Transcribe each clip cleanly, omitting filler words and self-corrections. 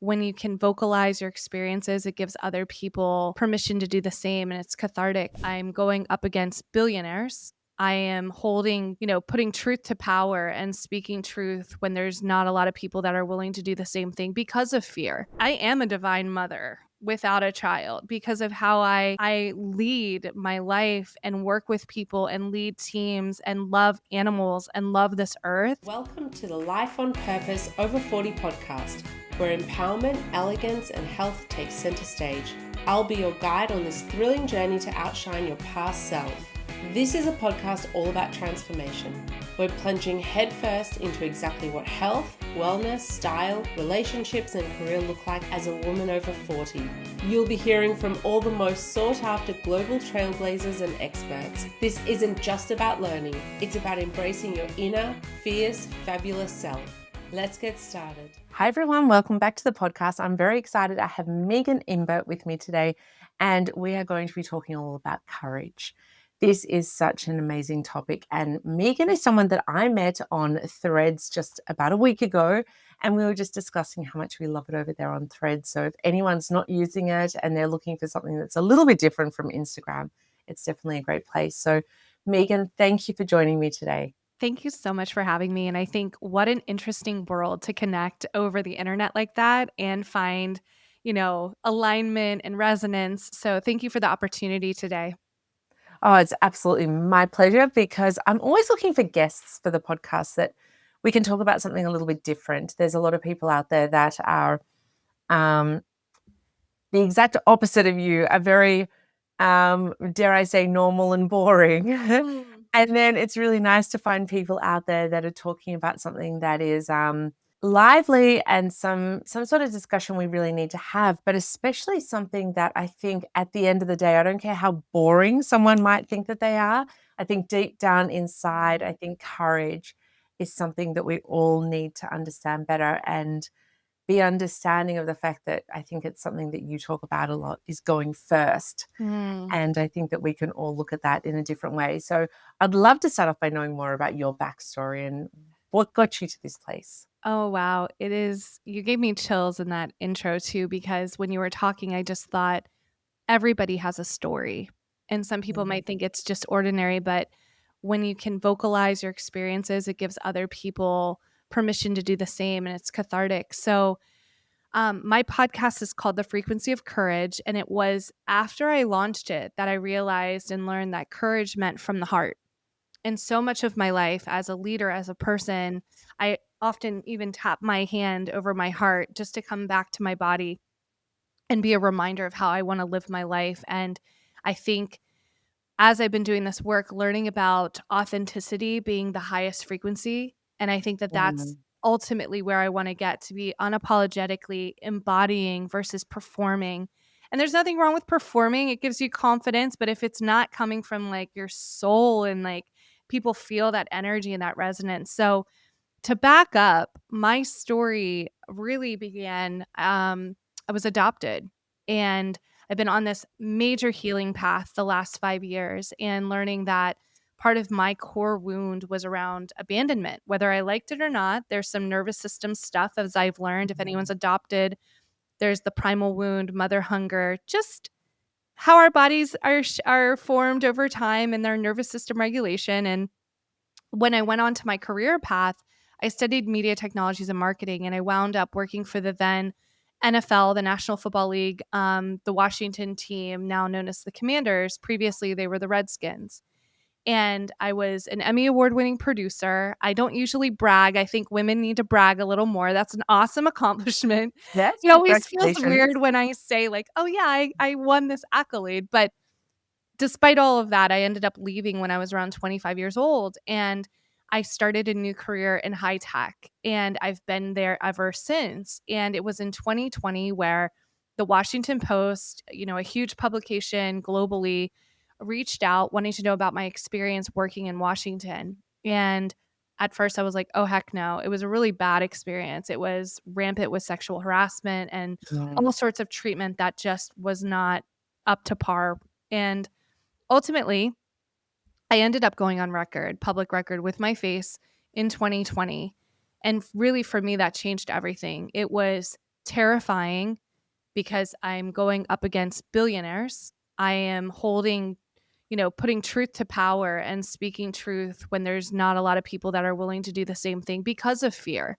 when you can vocalize your experiences, it gives other people permission to do the same, and it's cathartic. I'm going up against billionaires. I am holding, putting truth to power and speaking truth when there's not a lot of people that are willing to do the same thing because of fear. I am a divine mother without a child because of how I lead my life and work with people and lead teams and love animals and love this earth. Welcome to the Life on Purpose Over 40 podcast, where empowerment, elegance, and health take center stage. I'll be your guide on this thrilling journey to outshine your past self. This is a podcast all about transformation. We're plunging headfirst into exactly what health, wellness, style, relationships, and career look like as a woman over 40. You'll be hearing from all the most sought-after global trailblazers and experts. This isn't just about learning, it's about embracing your inner, fierce, fabulous self. Let's get started. Hi everyone, welcome back to the podcast. I'm very excited. I have Megan Imbert with me today, and we are going to be talking all about courage. This is such an amazing topic, and Megan is someone that I met on Threads just about a week ago, and we were just discussing how much we love it over there on Threads. So if anyone's not using it and they're looking for something that's a little bit different from Instagram, it's definitely a great place. So Megan, thank you for joining me today. Thank you so much for having me. And I think what an interesting world to connect over the internet like that and find, alignment and resonance. So thank you for the opportunity today. Oh, it's absolutely my pleasure, because I'm always looking for guests for the podcast that we can talk about something a little bit different. There's a lot of people out there that are the exact opposite of you, are very, dare I say, normal and boring. And then it's really nice to find people out there that are talking about something that is lively and some sort of discussion we really need to have, but especially something that I think at the end of the day, I don't care how boring someone might think that they are. I think deep down inside, I think courage is something that we all need to understand better, and be understanding of the fact that I think it's something that you talk about a lot is going first. And I think that we can all look at that in a different way. So I'd love to start off by knowing more about your backstory and what got you to this place. Oh, wow. You gave me chills in that intro too, because when you were talking, I just thought everybody has a story. And some people might think it's just ordinary, but when you can vocalize your experiences, it gives other people permission to do the same, and it's cathartic. So my podcast is called The Frequency of Courage. And it was after I launched it that I realized and learned that courage meant from the heart. And so much of my life as a leader, as a person, I often even tap my hand over my heart just to come back to my body and be a reminder of how I want to live my life. And I think as I've been doing this work, learning about authenticity being the highest frequency. And I think that that's ultimately where I want to get, to be unapologetically embodying versus performing. And there's nothing wrong with performing. It gives you confidence. But if it's not coming from like your soul and like people feel that energy and that resonance. So to back up, my story really began, I was adopted, and I've been on this major healing path the last 5 years, and learning that part of my core wound was around abandonment. Whether I liked it or not, there's some nervous system stuff, as I've learned. If anyone's adopted, there's the primal wound, mother hunger, just how our bodies are formed over time and their nervous system regulation. And when I went on to my career path, I studied media technologies and marketing, and I wound up working for the then NFL, the National Football League, the Washington team, now known as the Commanders. Previously, they were the Redskins. And I was an Emmy Award winning producer. I don't usually brag. I think women need to brag a little more. That's an awesome accomplishment. Yes, It always feels congratulations. weird when I say like, oh yeah, I won this accolade. But despite all of that, I ended up leaving when I was around 25 years old, and I started a new career in high tech, and I've been there ever since. And it was in 2020 where the Washington Post, a huge publication globally, reached out wanting to know about my experience working in Washington. And at first I was like, oh, heck no. It was a really bad experience. It was rampant with sexual harassment and all sorts of treatment that just was not up to par. And ultimately, I ended up going on record, public record, with my face in 2020. And really, for me, that changed everything. It was terrifying because I'm going up against billionaires. I am holding, putting truth to power and speaking truth when there's not a lot of people that are willing to do the same thing because of fear.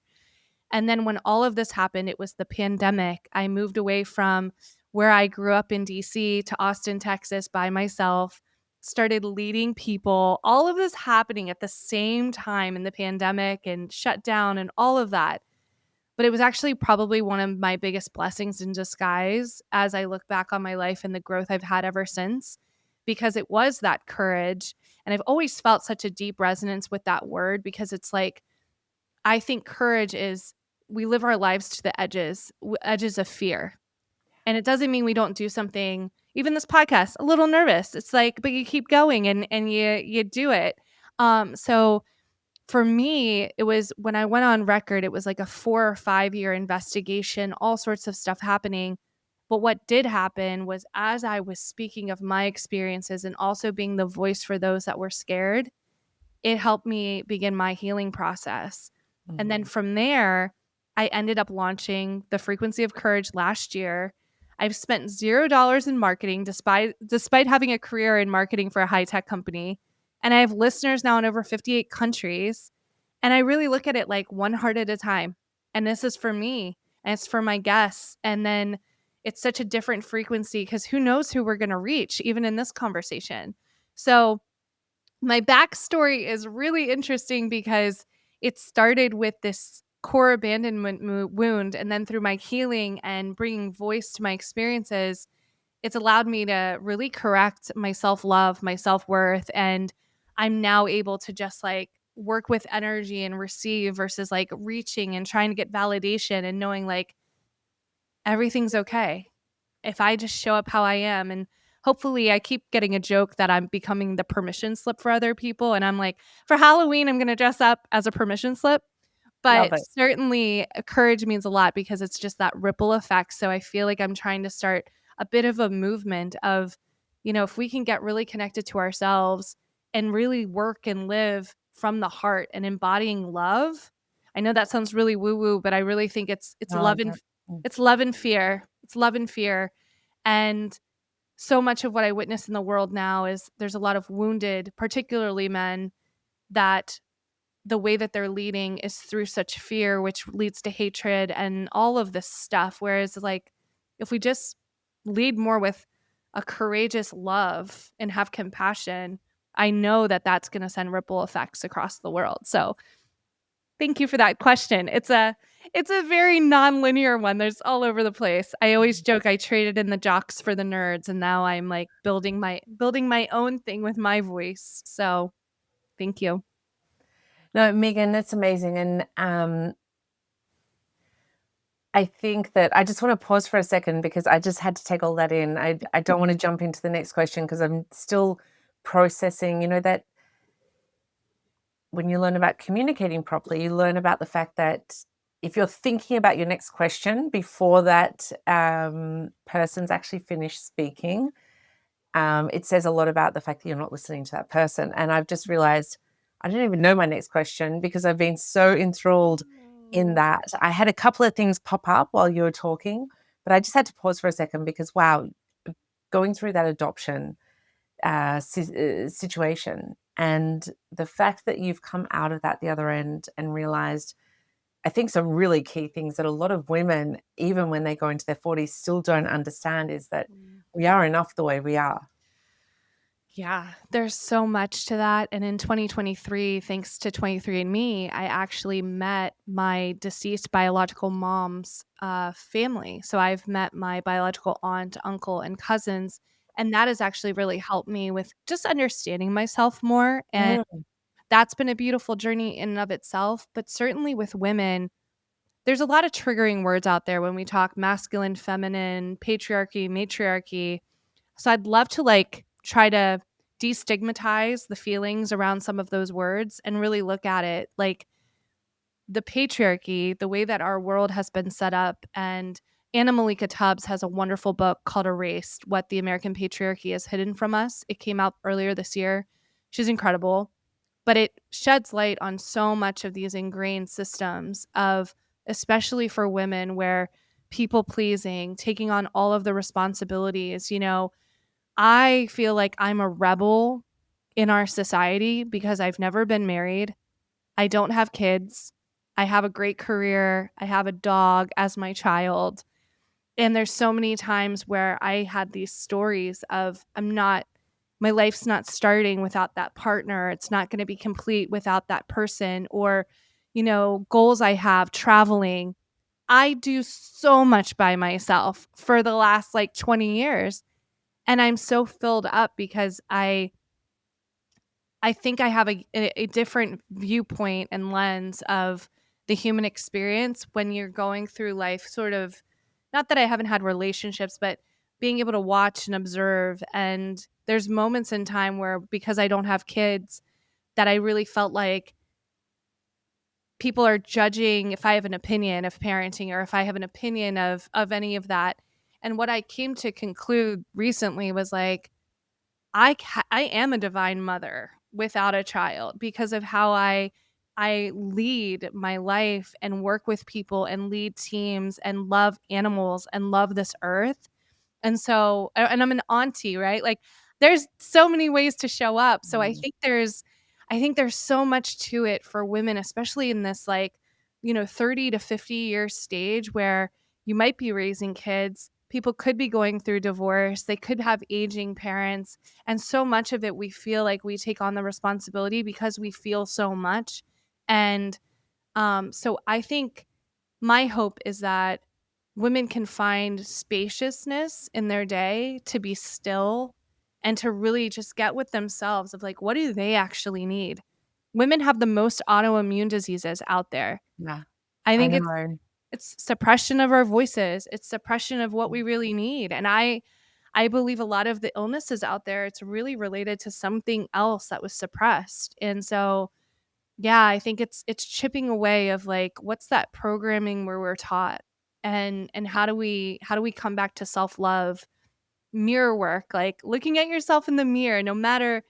And then when all of this happened, it was the pandemic. I moved away from where I grew up in DC to Austin, Texas by myself, started leading people, all of this happening at the same time in the pandemic and shut down and all of that. But it was actually probably one of my biggest blessings in disguise as I look back on my life and the growth I've had ever since, because it was that courage. And I've always felt such a deep resonance with that word because it's like, I think courage is we live our lives to the edges of fear. And it doesn't mean we don't do something, even this podcast, a little nervous. It's like, but you keep going and you do it. So for me, it was when I went on record, it was like a 4 or 5 year investigation, all sorts of stuff happening. But what did happen was as I was speaking of my experiences and also being the voice for those that were scared, it helped me begin my healing process. And then Mm. from there, I ended up launching the Frequency of Courage last year. I've spent $0 in marketing despite having a career in marketing for a high-tech company. And I have listeners now in over 58 countries. And I really look at it like one heart at a time. And this is for me, and it's for my guests. And then it's such a different frequency because who knows who we're going to reach, even in this conversation. So my backstory is really interesting because it started with this core abandonment wound. And then through my healing and bringing voice to my experiences, it's allowed me to really correct my self love, my self worth. And I'm now able to just like work with energy and receive versus like reaching and trying to get validation and knowing like everything's okay if I just show up how I am. And hopefully I keep getting a joke that I'm becoming the permission slip for other people. And I'm like, for Halloween, I'm going to dress up as a permission slip. Love But it. certainly courage means a lot because it's just that ripple effect. So I feel like I'm trying to start a bit of a movement of, if we can get really connected to ourselves and really work and live from the heart and embodying love. I know that sounds really woo woo, but I really think it's No, love and that, mm. it's love and fear. It's love and fear. And so much of what I witness in the world now is there's a lot of wounded, particularly men, that the way that they're leading is through such fear, which leads to hatred and all of this stuff. Whereas, like, if we just lead more with a courageous love and have compassion, I know that that's going to send ripple effects across the world. So, thank you for that question. It's a very non-linear one. There's all over the place. I always joke I traded in the jocks for the nerds, and now I'm like building my own thing with my voice. So, thank you. No, Megan, that's amazing. And I think that I just want to pause for a second because I just had to take all that in. I don't want to jump into the next question because I'm still processing, that when you learn about communicating properly, you learn about the fact that if you're thinking about your next question before that person's actually finished speaking, it says a lot about the fact that you're not listening to that person. And I've just realized I don't even know my next question because I've been so enthralled in that. I had a couple of things pop up while you were talking, but I just had to pause for a second because, wow, going through that adoption situation and the fact that you've come out of that the other end and realized, I think some really key things that a lot of women, even when they go into their 40s, still don't understand is that we are enough the way we are. Yeah, there's so much to that. And in 2023, thanks to 23andMe, I actually met my deceased biological mom's family. So I've met my biological aunt, uncle, and cousins. And that has actually really helped me with just understanding myself more. And Mm, that's been a beautiful journey in and of itself. But certainly with women, there's a lot of triggering words out there when we talk masculine, feminine, patriarchy, matriarchy. So I'd love to like try to destigmatize the feelings around some of those words and really look at it like the patriarchy, the way that our world has been set up. And Anna Malika Tubbs has a wonderful book called Erased, What the American Patriarchy Has Hidden from Us. It came out earlier this year. She's incredible, but it sheds light on so much of these ingrained systems of, especially for women, where people pleasing, taking on all of the responsibilities. I feel like I'm a rebel in our society because I've never been married. I don't have kids. I have a great career. I have a dog as my child. And there's so many times where I had these stories of my life's not starting without that partner. It's not going to be complete without that person, or, goals I have, traveling. I do so much by myself for the last like 20 years. And I'm so filled up because I think I have a different viewpoint and lens of the human experience when you're going through life, sort of, not that I haven't had relationships, but being able to watch and observe. And there's moments in time where, because I don't have kids, that I really felt like people are judging if I have an opinion of parenting, or if I have an opinion of any of that. And what I came to conclude recently was like, I am a divine mother without a child, because of how I lead my life and work with people and lead teams and love animals and love this earth. And I'm an auntie, right? Like, there's so many ways to show up. So Mm. I think there's so much to it for women, especially in this, like, 30 to 50-year stage where you might be raising kids. People could be going through divorce. They could have aging parents. And so much of it, we feel like we take on the responsibility because we feel so much. And so I think my hope is that women can find spaciousness in their day to be still and to really just get with themselves of like, what do they actually need? Women have the most autoimmune diseases out there. Yeah, I I think it's know. it's suppression of our voices. It's suppression of what we really need. And I believe a lot of the illnesses out there, it's really related to something else that was suppressed. And so, yeah, I think it's chipping away of like, what's that programming where we're taught, and how do we come back to self-love, mirror work, like looking at yourself in the mirror. No matter,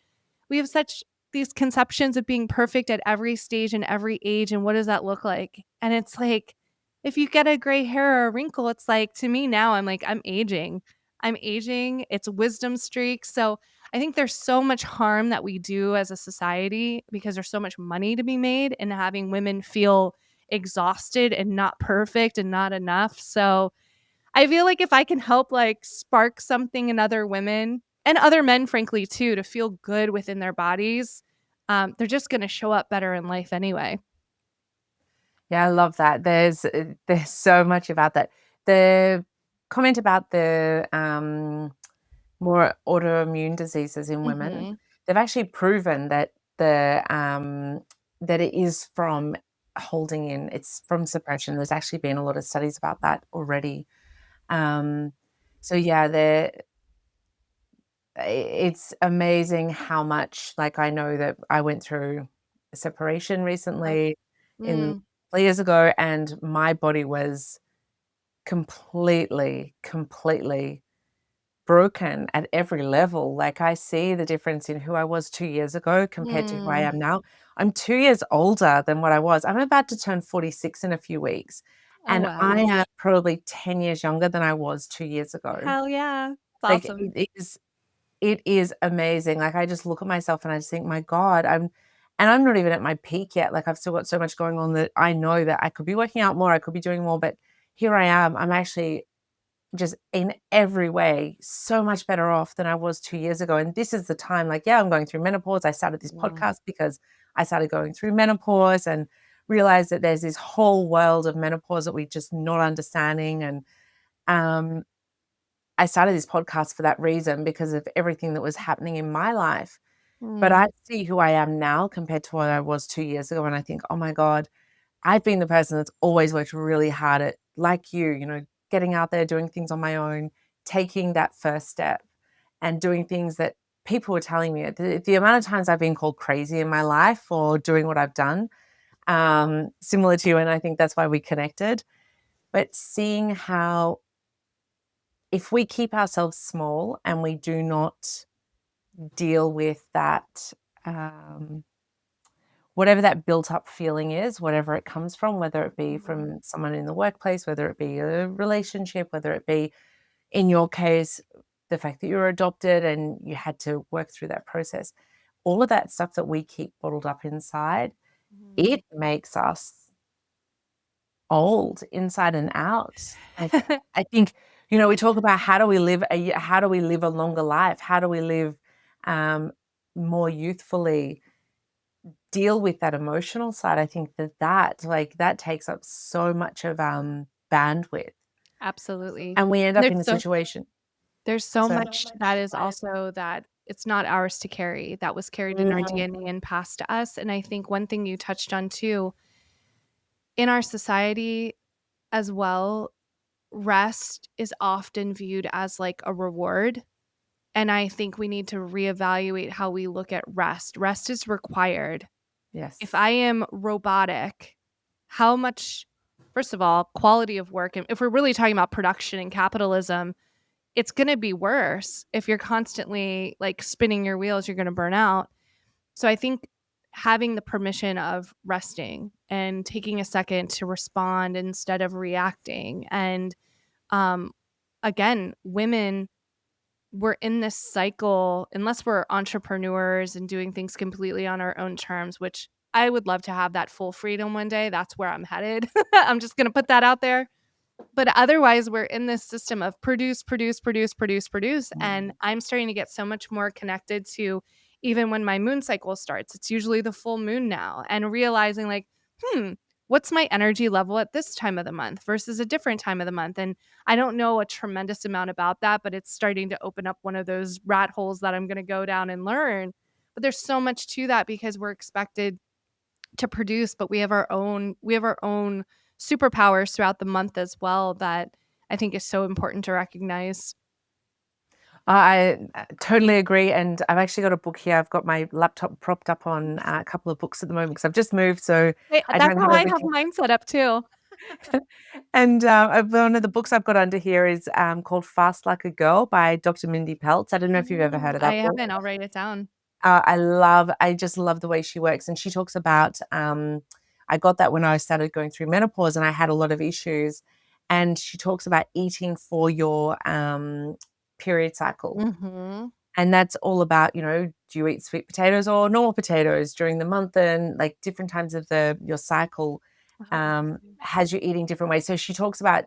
we have such these conceptions of being perfect at every stage and every age, and what does that look like? And it's like, if you get a gray hair or a wrinkle, it's like, to me now, I'm like, I'm aging. It's wisdom streak. So I think there's so much harm that we do as a society because there's so much money to be made in having women feel exhausted and not perfect and not enough. So I feel like if I can help like spark something in other women and other men, frankly, too, to feel good within their bodies, they're just going to show up better in life anyway. Yeah, I love that. There's so much about that. The comment about the more autoimmune diseases in women, Hmm. they've actually proven that that it is from holding in, it's from suppression. There's actually been a lot of studies about that already. Um, so yeah, it's amazing how much, like, I know that I went through a separation recently in Mm, years ago, and my body was completely broken at every level. Like, I see the difference in who I was 2 years ago compared to who I mm. am now. I'm 2 years older than what I was. I'm about to turn 46 in a few weeks, Oh, and I wow. am probably 10 years younger than I was 2 years ago. Hell yeah. It's Like, awesome. it is amazing. Like, I just look at myself and I just think, "My God, I'm not even at my peak yet." Like, I've still got so much going on that I know that I could be working out more, I could be doing more, but here I am. I'm actually just in every way so much better off than I was 2 years ago, and this is the time, like, yeah, I'm going through menopause. I started this Mm, podcast because I started going through menopause and realized that there's this whole world of menopause that we're just not understanding, and, um, I started this podcast for that reason because of everything that was happening in my life. But mm, I see who I am now compared to what I was 2 years ago, and I think, "Oh my god, I've been the person that's always worked really hard at, like getting out there, doing things on my own, taking that first step and doing things that people were telling me." The amount of times I've been called crazy in my life for doing what I've done, similar to you, and I think that's why we connected. But seeing how, if we keep ourselves small and we do not deal with that, um, whatever that built up feeling is, whatever it comes from, whether it be Mhm. from someone in the workplace, whether it be a relationship, whether it be, in your case, the fact that you were adopted and you had to work through that process. All of that stuff that we keep bottled up inside, Mhm. it makes us old inside and out. Like, I think, we talk about how do we live a longer life? How do we live, um, more youthfully, deal with that emotional side? I think that takes up so much of, bandwidth, Absolutely. and we end And up in a situation. there's so So much that is also that it's not ours to carry, that was carried in our Mm, DNA and passed to us, and I think one thing you touched on too, in our society as well, rest is often viewed as, like, a reward, and I think we need to reevaluate how we look at rest. Rest is required. If yes. I am robotic, how much first of all, quality of work, and if we're really talking about production and capitalism, it's gonna be worse. If you're constantly, like, spinning your wheels, you're gonna burn out. So I think having the permission of resting and taking a second to respond instead of reacting, and, um, again, women, we're in this cycle unless we're entrepreneurs and doing things completely on our own terms, which I would love to have that full freedom one day. That's where I'm headed. I'm just gonna put that out there. But otherwise, we're in this system of produce, produce, produce, produce, produce, and Mm. I'm starting to get so much more connected to even when my moon cycle starts, it's usually the full moon now, and realizing like, "Hmm, what's my energy level at this time of the month versus a different time of the month?" And I don't know a tremendous amount about that, but it's starting to open up one of those rat holes that I'm gonna go down and learn. But there's so much to that because we're expected to produce, but we have our own superpowers throughout the month as well that I think is so important to recognize. I totally agree, and I've actually got a book here. I've got my laptop propped up on a couple of books at the moment because I've just moved, so Hey, I that's don't how have I have everything. mine set up too. And, one of the books I've got under here is, called Fast Like a Girl by Dr. Mindy Peltz. I don't know if you've ever heard of I that book. haven't, I'll write it down. I just love the way she works, and she talks about, I got that when I started going through menopause and I had a lot of issues, and she talks about eating for your, period cycle. Mhm. And that's all about, do you eat sweet potatoes or normal potatoes during the month, and like different times of your cycle, Oh. has you eating different ways. So she talks about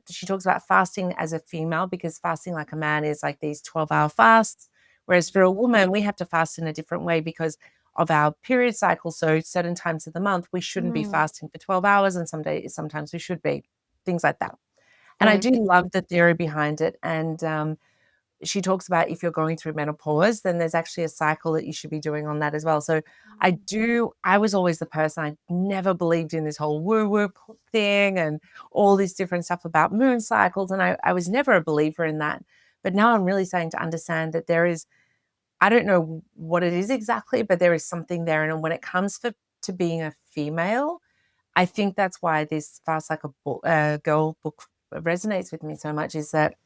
fasting as a female, because fasting like a man is like these 12-hour fasts, whereas for a woman we have to fast in a different way because of our period cycle. So certain times of the month we shouldn't be Mm, fasting for 12 hours, and sometimes we should be, things like that. And I right. do love the theory behind it. And she talks about if you're going through menopause, then there's actually a cycle that you should be doing on that as well. So I was always the person, I never believed in this whole woo-woo thing and all this different stuff about moon cycles. And I was never a believer in that. But now I'm really starting to understand that there is, I don't know what it is exactly, but there is something there. And when it comes to being a female, I think that's why this Fast Like a Girl book resonates with me so much, is that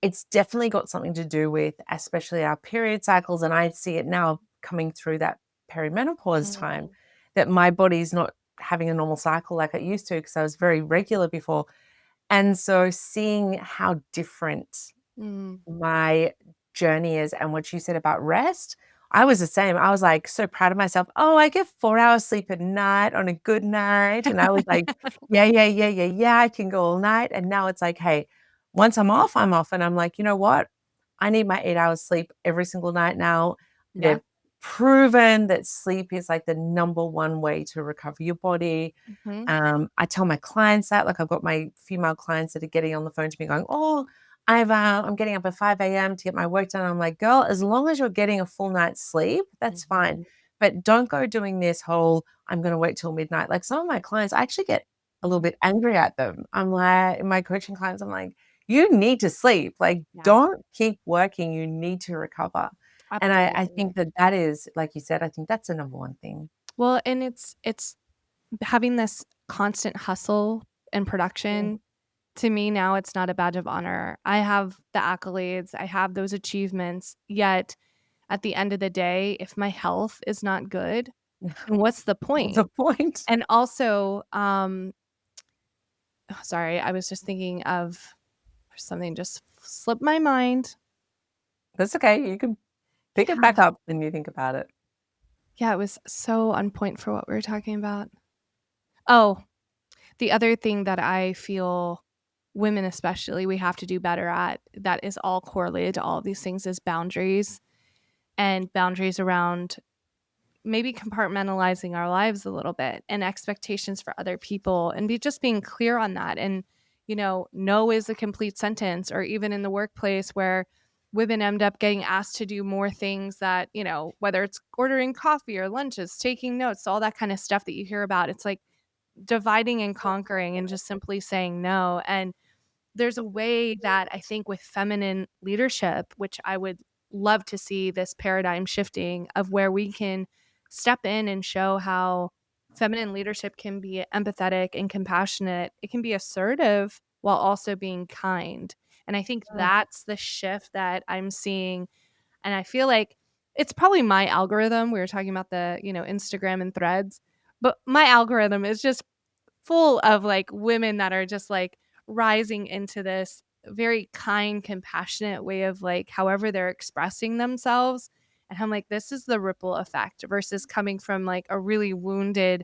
it's definitely got something to do with especially our period cycles, and I see it now coming through that perimenopause time, Mm, that my body's not having a normal cycle like it used to, because I was very regular before. And so seeing how different mm. my journey is, and what you said about rest, I was the same. I was, like, so proud of myself. "Oh, I get 4 hours sleep at night on a good night," and I was like, "Yeah, yeah, yeah, yeah, yeah, I can go all night." And now it's like, "Hey, once I'm off, I'm off." And I'm like, "You know what? I need my 8 hours sleep every single night now." Yeah. They've proven that sleep is, like, the number one way to recover your body. Mhm. I tell my clients that, like, I've got my female clients that are getting on the phone to me going, "Oh, I'm getting up at 5 a.m. to get my work done." I'm like, "Girl, as long as you're getting a full night's sleep, that's fine. Mhm. But don't go doing this whole, 'I'm gonna wait till midnight.'" Like, some of my clients, I actually get a little bit angry at them. I'm like, my coaching clients, I'm like, "You need to sleep. Like, Yeah, don't keep working. You need to recover." And I absolutely. think that is, like you said, I think that's the number one thing. Well, and it's having this constant hustle and Mm, production. To me now, it's not a badge of honor. I have the accolades, I have those achievements, yet at the end of the day, if my health is not good, And what's the What's point? the point? And also, sorry, I was just thinking of something just slipped my mind. That's okay. You can pick it Yeah. back up when you think about it. Yeah, it was so on point for what we were talking about. Oh, the other thing that I feel women especially we have to do better at that is all correlated to all of these things is boundaries and boundaries around maybe compartmentalizing our lives a little bit and expectations for other people and just being clear on that. And, no is a complete sentence, or even in the workplace where women end up getting asked to do more things that, whether it's ordering coffee or lunches, taking notes, all that kind of stuff that you hear about. It's like dividing and conquering and just simply saying no. And there's a way that I think with feminine leadership, which I would love to see this paradigm shifting of where we can step in and show how feminine leadership can be empathetic and compassionate. It can be assertive while also being kind. And I think Mm. that's the shift that I'm seeing. And I feel like it's probably my algorithm. We were talking about the, Instagram and threads, but my algorithm is just full of like women that are just like rising into this very kind, compassionate way of like however they're expressing themselves. And I'm like, this is the ripple effect versus coming from like a really wounded,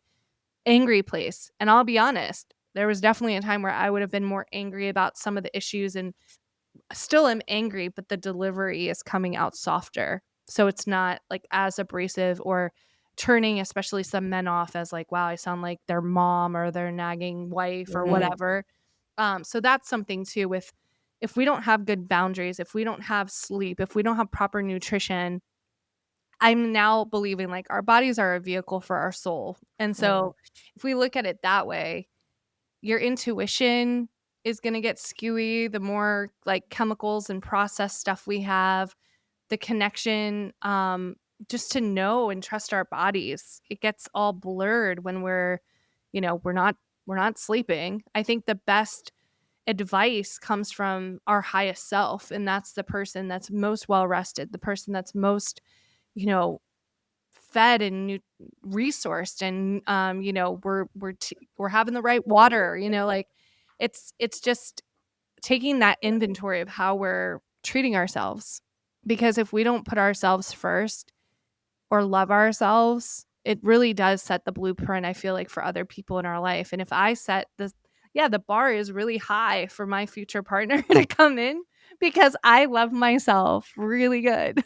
angry place. And I'll be honest, there was definitely a time where I would have been more angry about some of the issues and still am angry, but the delivery is coming out softer. So it's not like as abrasive or turning especially some men off as like, wow, I sound like their mom or their nagging wife or Mhm. whatever. So that's something too with if we don't have good boundaries, if we don't have sleep, if we don't have proper nutrition, I'm now believing like our bodies are a vehicle for our soul. And Mm. so if we look at it that way, your intuition is gonna get skewy the more, like, chemicals and processed stuff we have, the connection, just to know and trust our bodies. It gets all blurred when we're not sleeping. I think the best advice comes from our highest self, and that's the person that's most well rested, the person that's most, you know, fed and resourced and we're having the right water, like it's just taking that inventory of how we're treating ourselves, because if we don't put ourselves first or love ourselves, it really does set the blueprint, I feel like, for other people in our life. And if I set the yeah, the bar is really high for my future partner to come in because I love myself really good.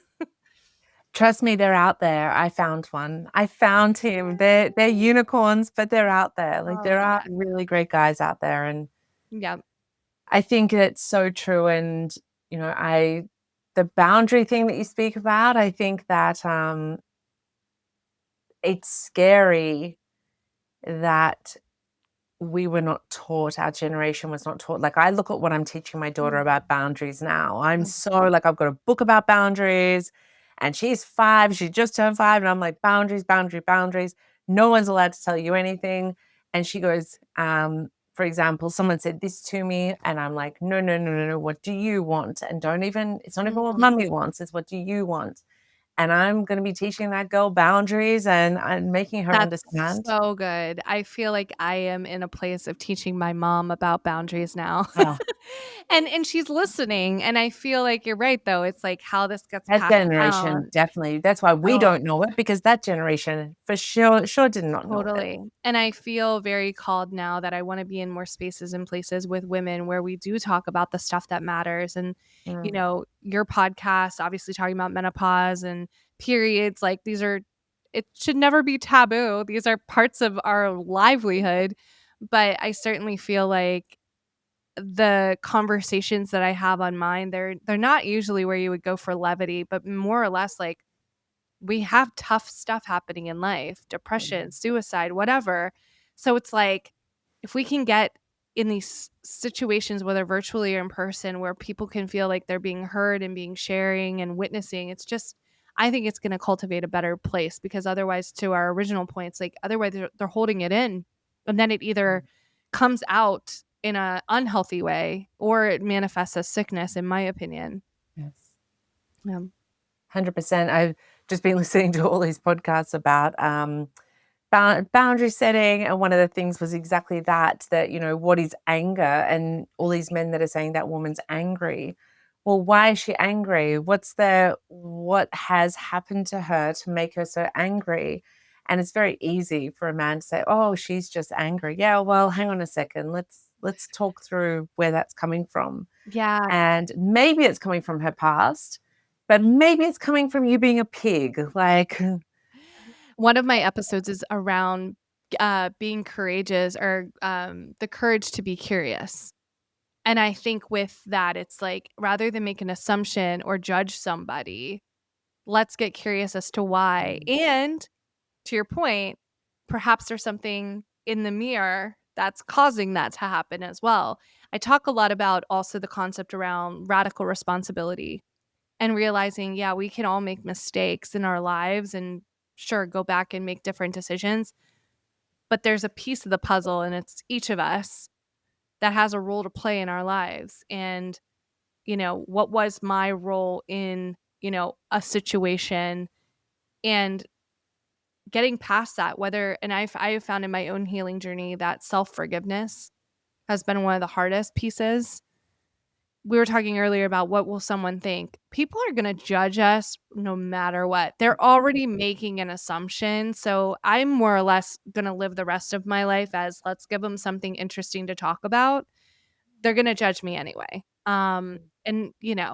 Trust me, they're out there. I found one. I found him. They're unicorns, but they're out there. Like, Oh there are yeah. really great guys out there, and Yeah. I think it's so true. And, I the boundary thing that you speak about, I think that, it's scary that we were not taught, our generation was not taught. Like, I look at what I'm teaching my daughter Mm, about boundaries now. I'm mm. so like, I've got a book about boundaries, and she's 5, she just turned 5, and I'm like, "Boundaries, boundaries. No one's allowed to tell you anything." And she goes, for example, someone said this to me, and I'm like, "No, no, no, no, no, what do you want? And don't even it's not even what Mhm. Mummy wants, it's what do you want?" And I'm gonna be teaching that girl boundaries, and I'm making her That's understand. so good. I feel like I am in a place of teaching my mom about boundaries now. Oh. And she's listening, and I feel like you're right, though. It's like how this gets That passed generation, down. definitely. That's why we Oh, don't know it, because that generation for sure did not know it. totally. And I feel very called now that I wanna be in more spaces and places with women where we do talk about the stuff that matters. And, Mm, your podcast, obviously talking about menopause and periods, like, these are it should never be taboo. These are parts of our livelihood. But I certainly feel like the conversations that I have on mine, they're not usually where you would go for levity, but more or less like we have tough stuff happening in life, depression, mhm, suicide, whatever. So it's like if we can get in these situations, whether virtually or in person, where people can feel like they're being heard and being sharing and witnessing, it's just I think it's going to cultivate a better place, because otherwise, to our original points, like otherwise they're holding it in, and then it either mm, comes out in a unhealthy way or it manifests as sickness, in my opinion. yes. Yeah. 100%. I've just been listening to all these podcasts about boundary setting, and one of the things was exactly that, what is anger? And all these men that are saying that woman's angry. Well, why is she angry? What has happened to her to make her so angry? And it's very easy for a man to say, "Oh, she's just angry." Yeah, well, hang on a second. Let's talk through where that's coming from. Yeah. And maybe it's coming from her past, but maybe it's coming from you being a pig. Like, One of my episodes is around, being courageous or, the courage to be curious. And I think with that, it's like, rather than make an assumption or judge somebody, let's get curious as to why. mm, And to your point, perhaps there's something in the mirror that's causing that to happen as well. I talk a lot about also the concept around radical responsibility and realizing, yeah, we can all make mistakes in our lives and sure go back and make different decisions. But there's a piece of the puzzle, and it's each of us that has a role to play in our lives. And, what was my role in, a situation and getting past that, and I have found in my own healing journey that self-forgiveness has been one of the hardest pieces. We were talking earlier about what will someone think. People are going to judge us no matter what. They're already making an assumption. So I'm more or less going to live the rest of my life as let's give them something interesting to talk about. They're going to judge me anyway. And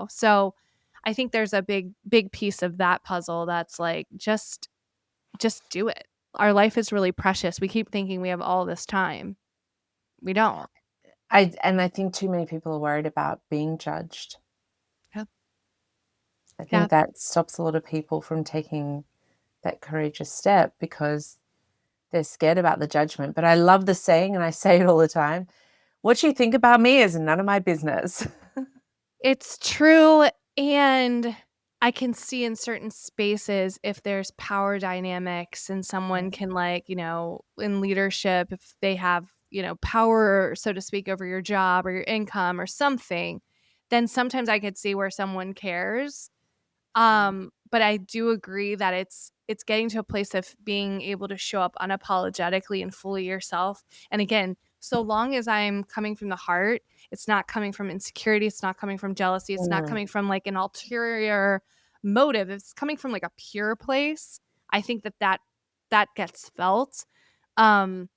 so I think there's a big piece of that puzzle that's like just do it. Our life is really precious. We keep thinking we have all this time. We don't. I think too many people are worried about being judged. Yeah. I Yeah. think that stops a lot of people from taking that courageous step because they're scared about the judgment. But I love the saying, and I say it all the time, what you think about me is none of my business. It's true, and I can see in certain spaces if there's power dynamics and someone can in leadership, if they have, power, so to speak, over your job or your income or something, then sometimes I could see where someone cares. But I do agree that it's getting to a place of being able to show up unapologetically and fully yourself. And again, so long as I'm coming from the heart, it's not coming from insecurity, it's not coming from jealousy, it's not Mm. coming from like an ulterior motive. It's coming from like a pure place. I think that gets felt. Um,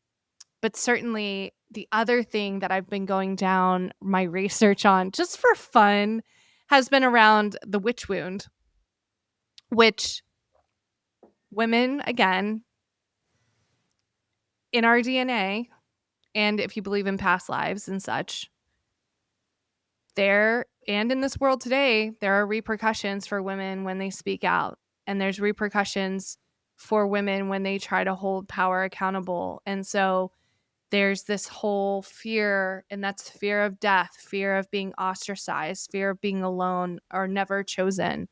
but certainly the other thing that I've been going down my research on just for fun has been around the witch wound, which women, again, in our DNA, and if you believe in past lives and such, there and in this world today, there are repercussions for women when they speak out. And there's repercussions for women when they try to hold power accountable. And so there's this whole fear, and that's fear of death, fear of being ostracized, fear of being alone or never chosen.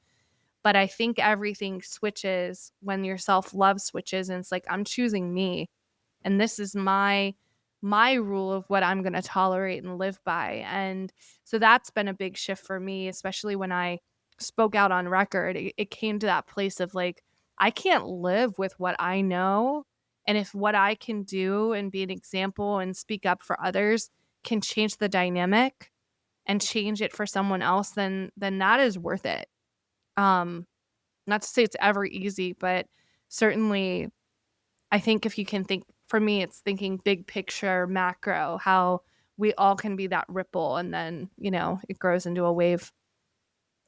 But I think everything switches when your self-love switches and it's like, I'm choosing me. And this is my rule of what I'm going to tolerate and live by. And so that's been a big shift for me, especially when I spoke out on record. It came to that place of like, I can't live with what I know. And if what I can do and be an example and speak up for others can change the dynamic and change it for someone else, then that is worth it. Um, Not to say it's ever easy, but certainly I think if you can think, for me, it's thinking big picture, macro, how we all can be that ripple and then, it grows into a wave.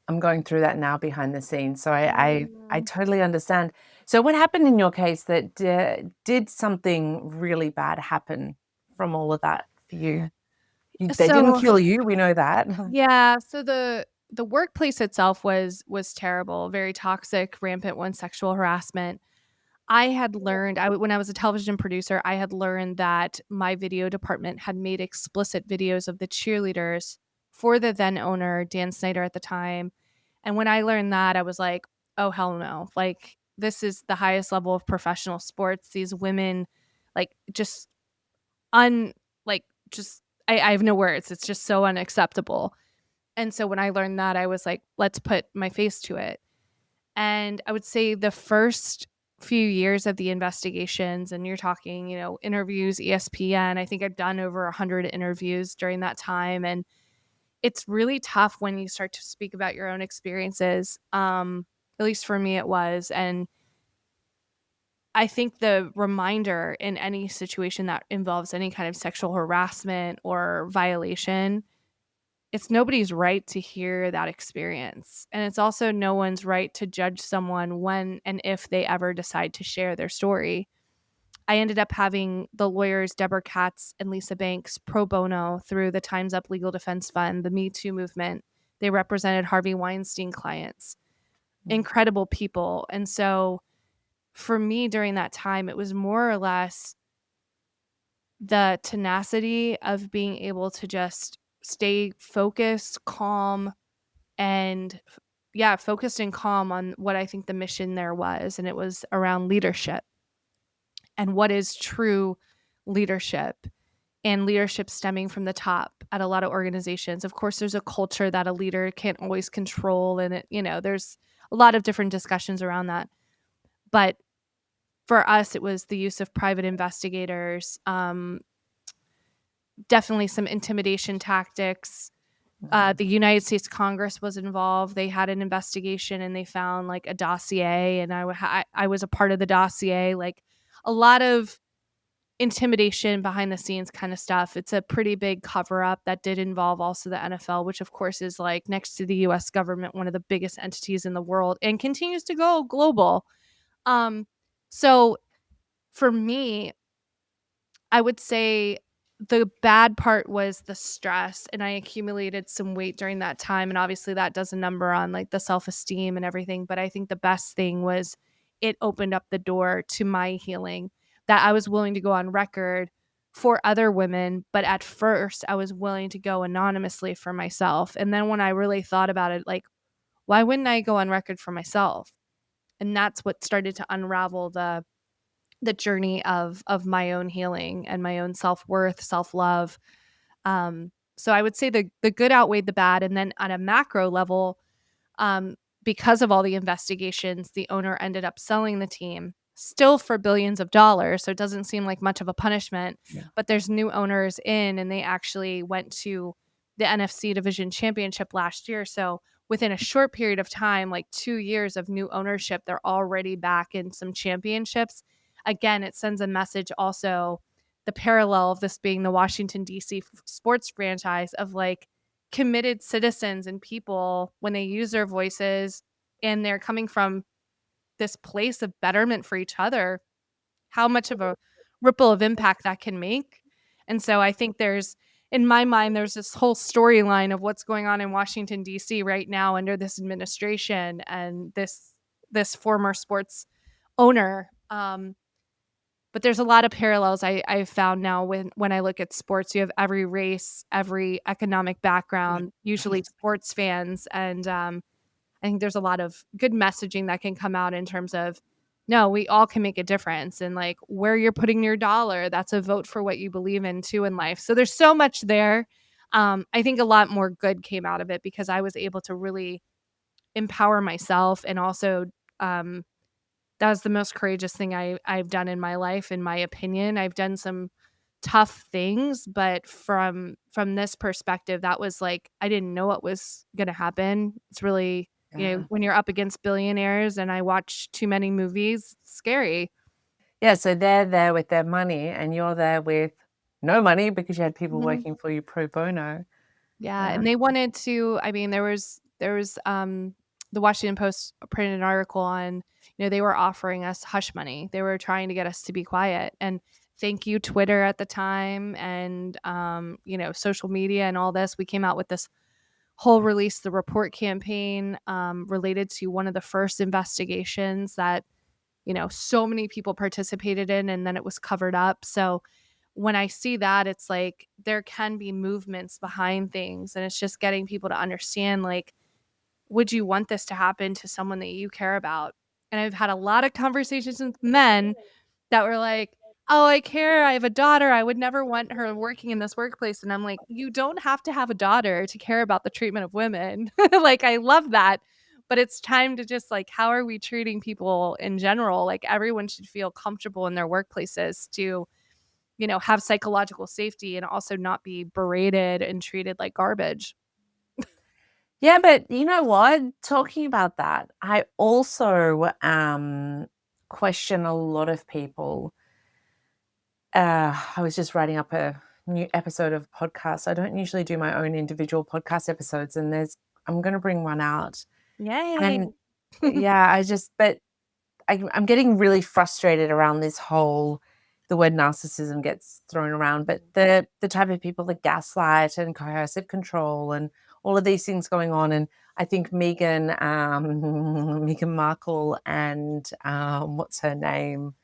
I'm going through that now behind the scenes, so I Mm. totally understand. So what happened in your case that did something really bad happen from all of that for you? They didn't So, kill you, we know that. yeah, so the workplace itself was terrible, very toxic, rampant one, sexual harassment. I had learned when I was a television producer, I had learned that my video department had made explicit videos of the cheerleaders for the then owner, Dan Snyder at the time. And when I learned that, I was like, "Oh hell no." Like this is the highest level of professional sports. These women like just un like just I have no words. It's just so unacceptable. And so when I learned that, I was like, "Let's put my face to it." And I would say the first few years of the investigations, and you're talking, interviews, ESPN, I think I've done over 100 interviews during that time. And it's really tough when you start to speak about your own experiences. At least for me, it was. And I think the reminder in any situation that involves any kind of sexual harassment or violation, it's nobody's right to hear that experience. And it's also no one's right to judge someone when and if they ever decide to share their story. I ended up having the lawyers Deborah Katz and Lisa Banks pro bono through the Time's Up Legal Defense Fund, the Me Too movement. They represented Harvey Weinstein clients, incredible people. And so for me during that time, it was more or less the tenacity of being able to just stay focused, calm, and yeah, focused and calm on what I think the mission there was. And it was around leadership and what is true leadership, and leadership stemming from the top at a lot of organizations. Of course, there's a culture that a leader can't always control, and there's a lot of different discussions around that. But for us, it was the use of private investigators, definitely some intimidation tactics. The United States Congress was involved. They had an investigation and they found like a dossier, and I was a part of the dossier. Like a lot of intimidation behind the scenes kind of stuff. It's a pretty big cover up that did involve also the NFL, which of course is like next to the US government, one of the biggest entities in the world and continues to go global. So for me, I would say the bad part was the stress, and I accumulated some weight during that time, and obviously that does a number on like the self-esteem and everything, but I think the best thing was it opened up the door to my healing, that I was willing to go on record for other women, but at first I was willing to go anonymously for myself. And then when I really thought about it, like, why wouldn't I go on record for myself? And that's what started to unravel the journey of my own healing and my own self-worth, self-love. So I would say the good outweighed the bad. And then on a macro level, um, because of all the investigations, the owner ended up selling the team still for billions of dollars. So it doesn't seem like much of a punishment, but there's new owners in, and they actually went to the NFC Division Championship last year. So within a short period of time, like 2 years of new ownership, they're already back in some championships. Again, it sends a message also, the parallel of this being the Washington, D.C. sports franchise, of like committed citizens and people when they use their voices and they're coming from this place of betterment for each other, how much of a ripple of impact that can make. And so I think in my mind, there's this whole storyline of what's going on in Washington, D.C. right now under this administration and this former sports owner. But there's a lot of parallels I've found now when I look at sports. You have every race, every economic background, usually sports fans. And I think there's a lot of good messaging that can come out in terms of, no, we all can make a difference. And like where you're putting your dollar, that's a vote for what you believe in too in life. So there's so much there. I think a lot more good came out of it because I was able to really empower myself, and also that was the most courageous thing I've done in my life, in my opinion. I've done some tough things, but from this perspective, that was like, I didn't know what was going to happen. It's really, when you're up against billionaires, and I watch too many movies, scary. Yeah, so they're there with their money and you're there with no money because you had people Mhm. working for you pro bono. Yeah, Yeah. and they wanted to, I mean, there was the Washington Post printed an article on, they were offering us hush money. They were trying to get us to be quiet. And thank you, Twitter at the time, and social media and all this. We came out with this whole Release the Report campaign, related to one of the first investigations that, so many people participated in, and then it was covered up. So when I see that, it's like there can be movements behind things, and it's just getting people to understand, like, would you want this to happen to someone that you care about? And I've had a lot of conversations with men that were like, "Oh, I care. I have a daughter. I would never want her working in this workplace." And I'm like, "You don't have to have a daughter to care about the treatment of women." Like, I love that. but it's time to just like, how are we treating people in general? Like everyone should feel comfortable in their workplaces to, have psychological safety and also not be berated and treated like garbage. Yeah, but you know what? Talking about that, I also question a lot of people. I was just writing up a new episode of podcast. I don't usually do my own individual podcast episodes, and I'm going to bring one out. Yay. And yeah, but I'm getting really frustrated around this whole the word narcissism gets thrown around, but the type of people that gaslight and coercive control and all of these things going on. And I think Meghan Markle and what's her name?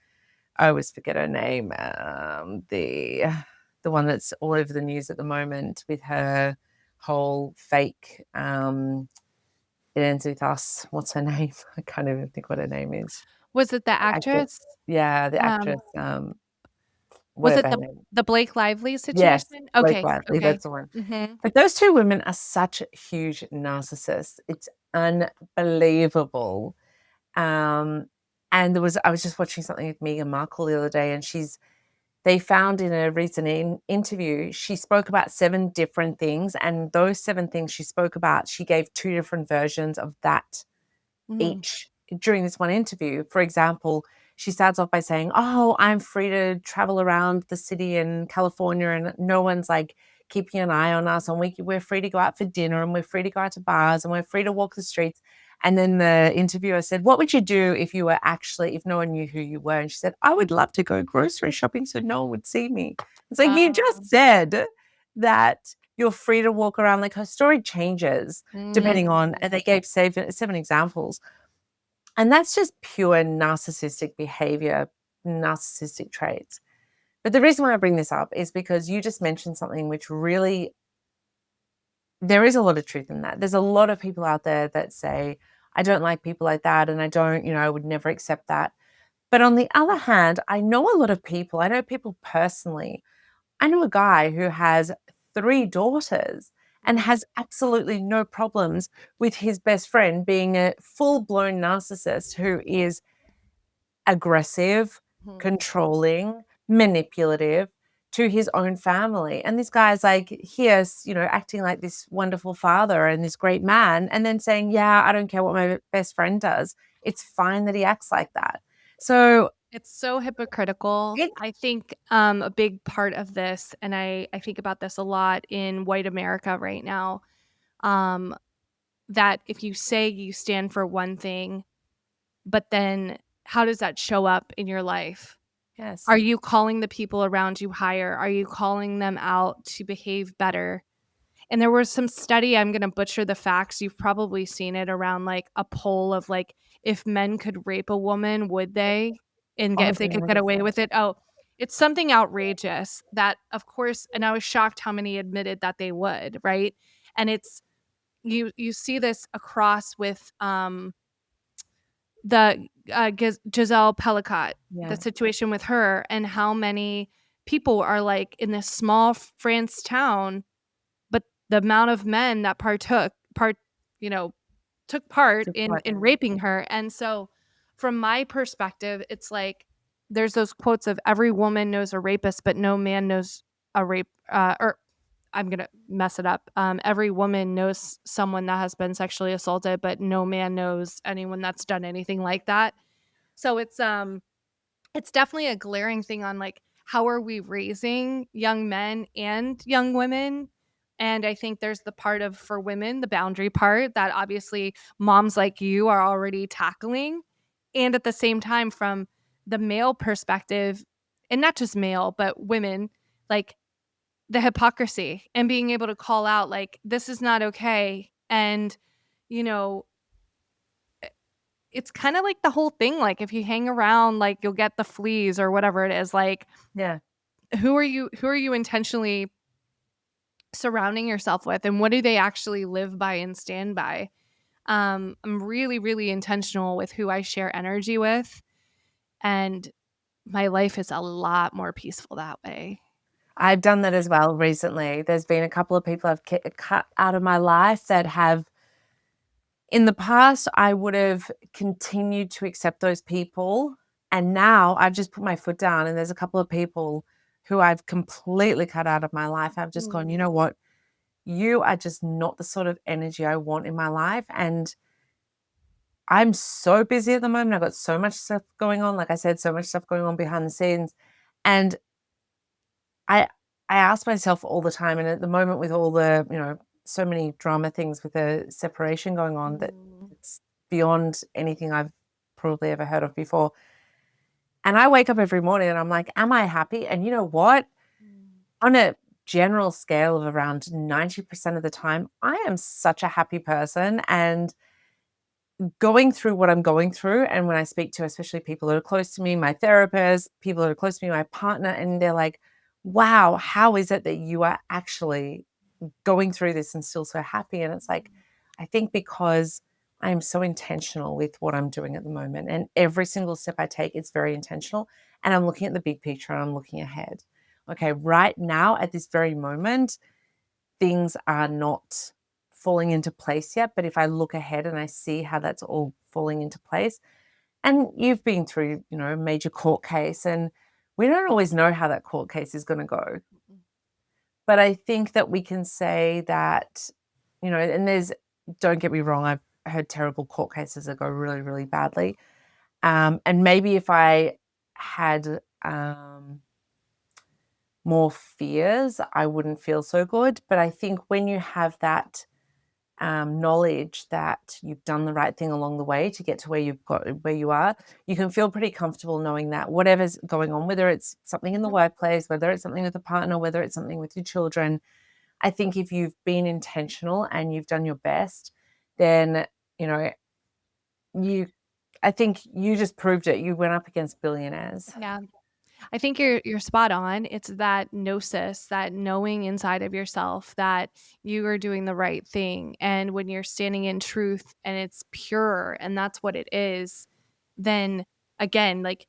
I always forget her name. The one that's all over the news at the moment with her whole fake. It ends with us. What's her name? I can't even think what her name is. Was it the Actress. actress? Yeah, the Um, actress, was whatever it her the name. the Blake Lively Yes, situation? Blake Okay, Lively, okay. that's the one. Mhm. But those 2 women are such huge narcissists. It's unbelievable. Um, and I was just watching something with Meghan Markle the other day, and they found in a recent interview, she spoke about 7 different things, and those 7 things she spoke about, she gave 2 different versions of that Mhm. each during this one interview. For example, she starts off by saying, "Oh, I'm free to travel around the city in California, and no one's like keeping an eye on us. And we're free to go out for dinner, and we're free to go out to bars, and we're free to walk the streets." And then the interviewer said, "What would you do if if no one knew who you were?" And she said, "I would love to go grocery shopping so no one would see me." It's like you just Um, said that you're free to walk around. Like her story changes depending on, mhm. and they gave 7 examples. And that's just pure narcissistic behavior, narcissistic traits. But the reason why I bring this up is because you just mentioned something which really, there is a lot of truth in that. There's a lot of people out there that say, I don't like people like that. And I don't, I would never accept that. But on the other hand, I know a lot of people, I know people personally. I know a guy who has 3 daughters and Mhm. has absolutely no problems with his best friend being a full blown narcissist who is aggressive, Mhm. controlling, manipulative to his own family. And this guy's like, here's, acting like this wonderful father and this great man, and then saying, yeah, I don't care what my best friend does. It's fine that he acts like that. So It's so hypocritical. it, I think, a big part of this, and I think about this a lot in white America right now, um, that if you say you stand for one thing, but then how does that show up in your life? yes, Are you calling the people around you higher? Are you calling them out to behave better? And there was some study, I'm gonna butcher the facts, you've probably seen it around, like, a poll of, like, if men could rape a woman, would they? And get oh, if they could get away with it. Oh, it's something outrageous that, of course, and I was shocked how many admitted that they would, right? And it's you see this across with, the, Giselle Pelicot, the yeah, situation with her and how many people are, like, in this small France town, but the amount of men that you know, took part just in what, raping her, and so, from my perspective, it's like, there's those quotes of every woman knows a rapist, but no man knows a rape, or I'm gonna mess it up. Every woman knows someone that has been sexually assaulted, but no man knows anyone that's done anything like that. So it's definitely a glaring thing on, like, how are we raising young men and young women? And I think there's the part of, for women, the boundary part that obviously moms like you are already tackling. And at the same time, from the male perspective, and not just male, but women, like the hypocrisy and being able to call out, like, this is not okay. And, you know, it's kind of like the whole thing. Like, if you hang around, like, you'll get the fleas or whatever it is. Like, yeah. who are you intentionally surrounding yourself with, and what do they actually live by and stand by? I'm really, really intentional with who I share energy with, and my life is a lot more peaceful that way. I've done that as well recently. There's been a couple of people I've cut out of my life that have In the past, I would have continued to accept those people, and now I've just put my foot down, and there's a couple of people who I've completely cut out of my life. I've just gone, "You know what? You are just not the sort of energy I want in my life," and I'm so busy at the moment. I've got so much stuff going on, like I said, so much stuff going on behind the scenes, and I I ask myself all the time, and at the moment with all the, so many drama things with the separation going on that Mm. it's beyond anything I've probably ever heard of before. And I wake up every morning and I'm like, "Am I happy?" And you know what? Mm. On a general scale of around 90% of the time, I am such a happy person, and going through what I'm going through, and when I speak to especially people that are close to me, my therapist, people that are close to me, my partner, and they're like, "Wow, how is it that you are actually going through this and still so happy?" And it's like, I think because I am so intentional with what I'm doing at the moment, and every single step I take, it's very intentional, and I'm looking at the big picture and I'm looking ahead. Okay, right now at this very moment, things are not falling into place yet, but if I look ahead and I see how that's all falling into place, and you've been through, a major court case, and we don't always know how that court case is going to go. Mm. But I think that we can say that, and don't get me wrong, I've heard terrible court cases that go really, really badly. And maybe if I had more fears, I wouldn't feel so good. But I think when you have that knowledge that you've done the right thing along the way to get to where you are, you can feel pretty comfortable knowing that whatever's going on, whether it's something in the workplace, whether it's something with a partner, whether it's something with your children, I think if you've been intentional and you've done your best, then, you know, you I think you just proved it. You went up against billionaires. Yeah. I think you're spot on. It's that gnosis, that knowing inside of yourself that you are doing the right thing. And when you're standing in truth and it's pure and that's what it is, then again, like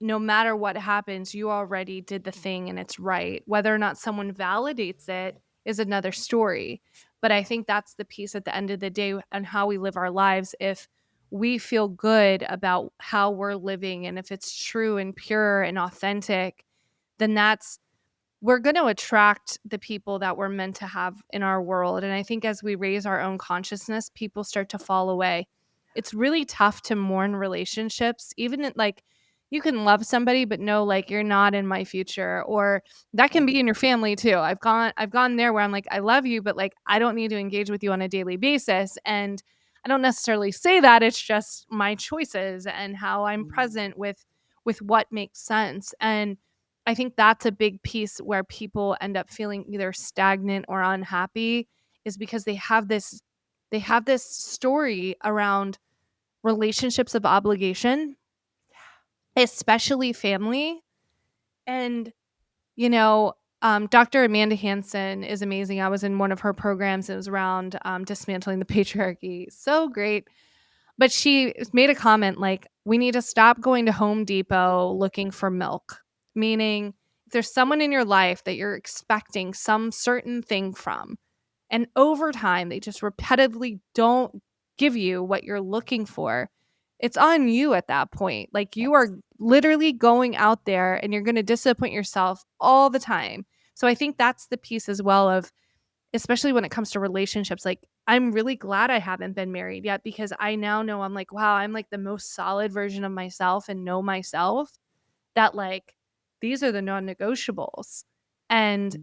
no matter what happens, you already did the thing and it's right. Whether or not someone validates it is another story. But I think that's the piece at the end of the day and how we live our lives. If we feel good about how we're living and if it's true and pure and authentic, then we're going to attract the people that we're meant to have in our world. And I think as we raise our own consciousness, people start to fall away. It's really tough to mourn relationships, even like you can love somebody, but no, like you're not in my future. Or that can be in your family too. I've gone there where I'm like, I love you, but like I don't need to engage with you on a daily basis. And I don't necessarily say that. It's just my choices and how I'm present with what makes sense. And I think that's a big piece where people end up feeling either stagnant or unhappy is because they have this story around relationships of obligation, especially family. And Dr. Amanda Hansen is amazing. I was in one of her programs. It was around dismantling the patriarchy. So great. But she made a comment like, we need to stop going to Home Depot looking for milk, meaning if there's someone in your life that you're expecting some certain thing from, and over time they just repetitively don't give you what you're looking for, it's on you at that point. Like you are literally going out there and you're going to disappoint yourself all the time. So I think that's the piece as well of, especially when it comes to relationships, like, I'm really glad I haven't been married yet because I now know I'm like, wow, I'm like the most solid version of myself and know myself that like these are the non-negotiables. And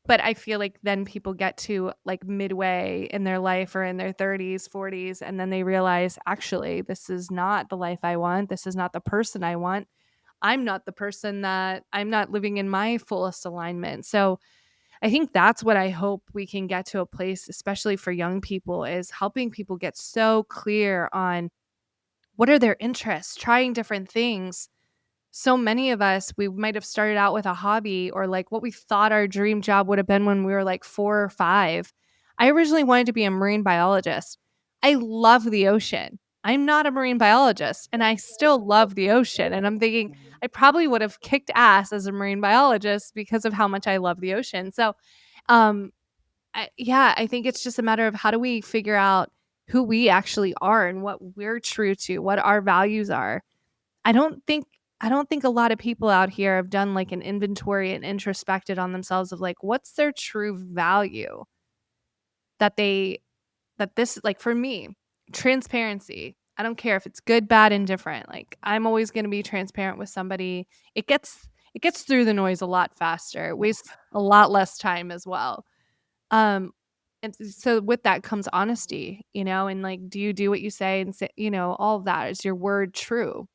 but I feel like then people get to like midway in their life or in their 30s, 40s, and then they realize actually this is not the life I want. This is not the person I want. I'm not living in my fullest alignment. So I think that's what I hope we can get to a place, especially for young people, is helping people get so clear on what are their interests, trying different things. So many of us, we might have started out with a hobby or like what we thought our dream job would have been when we were like 4 or 5. I originally wanted to be a marine biologist. I love the ocean. I'm not a marine biologist and I still love the ocean. And I'm thinking I probably would have kicked ass as a marine biologist because of how much I love the ocean. So, um, yeah, I think it's just a matter of how do we figure out who we actually are and what we're true to, what our values are. I don't think I don't think a lot of people out here have done like an inventory and introspected on themselves of like what's their true value that they that this like for me, transparency. I don't care if it's good, bad, indifferent. Like I'm always going to be transparent with somebody. It gets through the noise a lot faster. It wastes a lot less time as well. Um and so with that comes honesty, and like do you do what you say and say, all of that is your word true.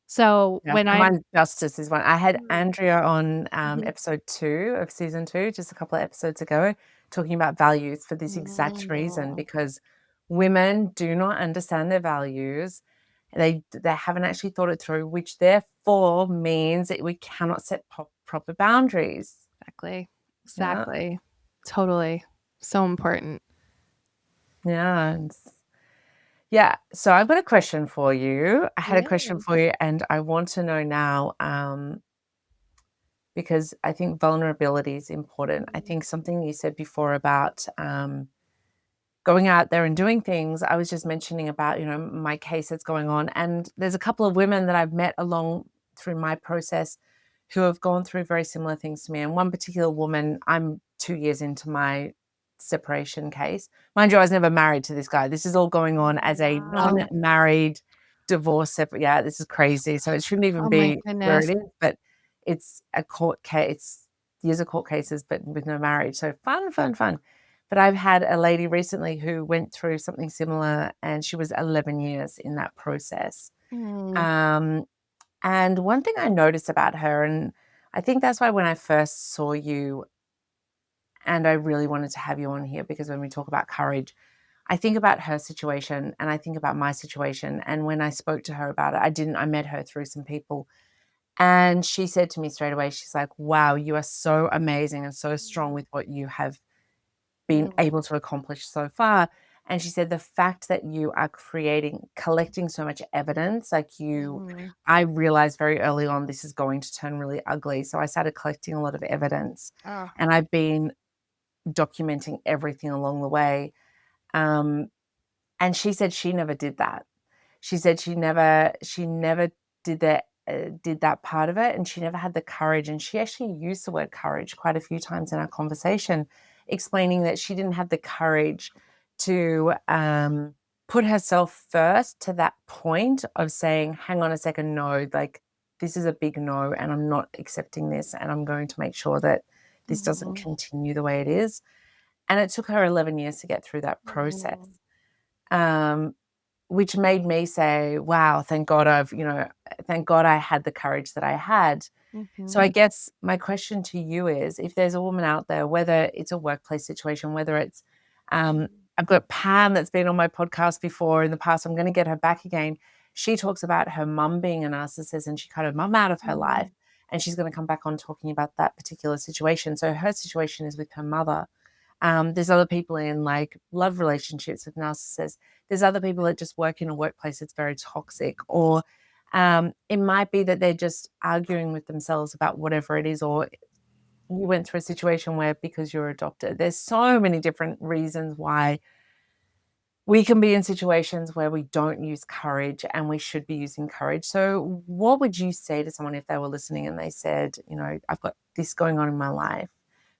So Yeah, when and I'm mine justice is one. I had Andrea on, Mhm. episode 2 of season 2, just a couple of episodes ago, talking about values for this exact reason, Mm. because women do not understand their values. They haven't actually thought it through, which therefore means that we cannot set proper boundaries. Exactly. Yeah, Exactly. Totally. So important. yeah, yeah, so I've got a question for you. I had a Yeah. question for you, and I want to know now, because I think vulnerability is important. I think something you said before about going out there and doing things. I was just mentioning about, my case that's going on. And there's a couple of women that I've met along through my process who have gone through very similar things to me. And one particular woman, I'm 2 years into my separation case. Mind you, I was never married to this guy. This is all going on as a Wow. non-married divorce separate. Yeah, this is crazy. So it shouldn't even Oh my be where goodness. it is, but it's a court case, years of court cases, but with no marriage. So fun, fun, fun. But I've had a lady recently who went through something similar, and she was 11 years in that process. Mm, Um, and one thing I noticed about her, and I think that's why when I first saw you and I really wanted to have you on here, because when we talk about courage, I think about her situation and I think about my situation. And when I spoke to her about it, I met her through some people. And she said to me straight away, she's like, wow, you are so amazing and so strong with what you have been mm, able to accomplish so far. And she said the fact that you are collecting so much evidence, mhm. I realized very early on this is going to turn really ugly. So I started collecting a lot of evidence, Oh, and I've been documenting everything along the way. Um, and she said she never did that. She said she never did that part of it, and she never had the courage, and she actually used the word courage quite a few times in our conversation, explaining that she didn't have the courage to, put herself first to that point of saying, "Hang on a second, no, like, this is a big no, and I'm not accepting this, and I'm going to make sure that this doesn't mhm, continue the way it is." And it took her 11 years to get through that process. mhm, Um, which made me say, "Wow, thank God I had the courage that I had." So mhm, I guess my question to you is, if there's a woman out there, whether it's a workplace situation, whether it's, um I've got Pam that's been on my podcast before in the past, I'm gonna get her back again. She talks about her mum being a narcissist, and she cut her mum out of her life, mhm, and she's gonna come back on talking about that particular situation. So her situation is with her mother. There's other people in like love relationships with narcissists. There's other people that just work in a workplace that's very toxic, or it might be that they're just arguing with themselves about whatever it is, or you went through a situation where because you're adopted. There's so many different reasons why we can be in situations where we don't use courage and we should be using courage. So, what would you say to someone if they were listening and they said, I've got this going on in my life,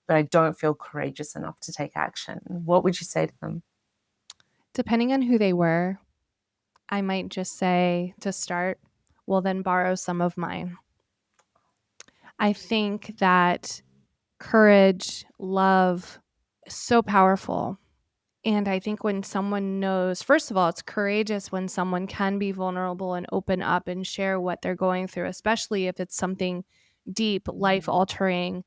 but I don't feel courageous enough to take action? What would you say to them? Depending on who they were, I might just say to start, well, then borrow some of mine. I think that courage, love is so powerful. And I think when someone knows, first of all, it's courageous when someone can be vulnerable and open up and share what they're going through, especially if it's something deep, life altering.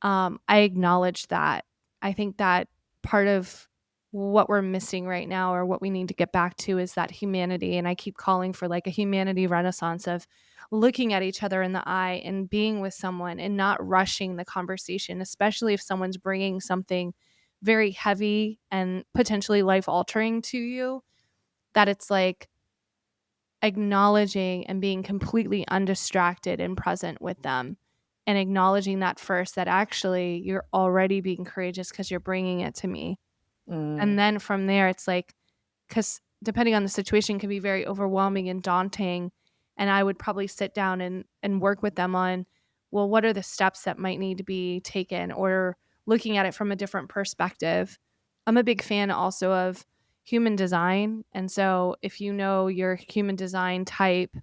I acknowledge that. I think that part of what we're missing right now, or what we need to get back to, is that humanity. And I keep calling for like a humanity renaissance of looking at each other in the eye and being with someone and not rushing the conversation, especially if someone's bringing something very heavy and potentially life altering to you, that it's like acknowledging and being completely undistracted and present with them, and acknowledging that first, that actually you're already being courageous because you're bringing it to me. Mm, And then from there, it's like because depending on the situation can be very overwhelming and daunting. And I would probably sit down and work with them on, well, what are the steps that might need to be taken, or looking at it from a different perspective. I'm a big fan also of human design. And so if you know your human design type,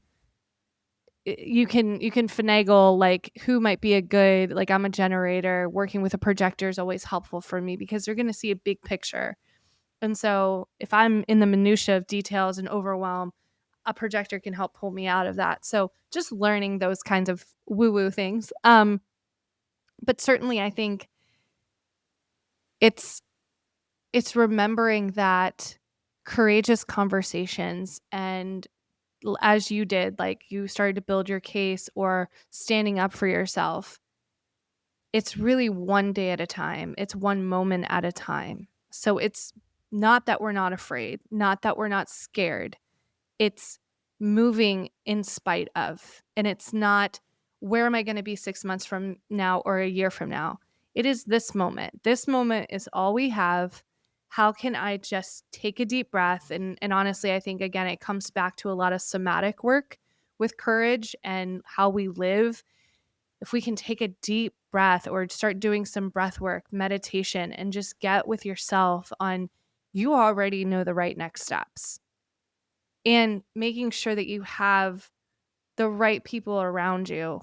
you can finagle like who might be a good, like I'm a generator, working with a projector is always helpful for me because they're going to see a big picture. And so if I'm in the minutia of details and overwhelm, a projector can help pull me out of that. So just learning those kinds of woo woo things. But certainly I think it's it's remembering that courageous conversations, and as you did, like you started to build your case or standing up for yourself, it's really one day at a time. It's one moment at a time. So it's not that we're not afraid, not that we're not scared. It's moving in spite of. And it's not, where am I going to be 6 months from now or a year from now? It is this moment. This moment is all we have. How can I just take a deep breath? And honestly, I think again, it comes back to a lot of somatic work with courage and how we live. If we can take a deep breath or start doing some breath work, meditation, and just get with yourself on, you already know the right next steps, and making sure that you have the right people around you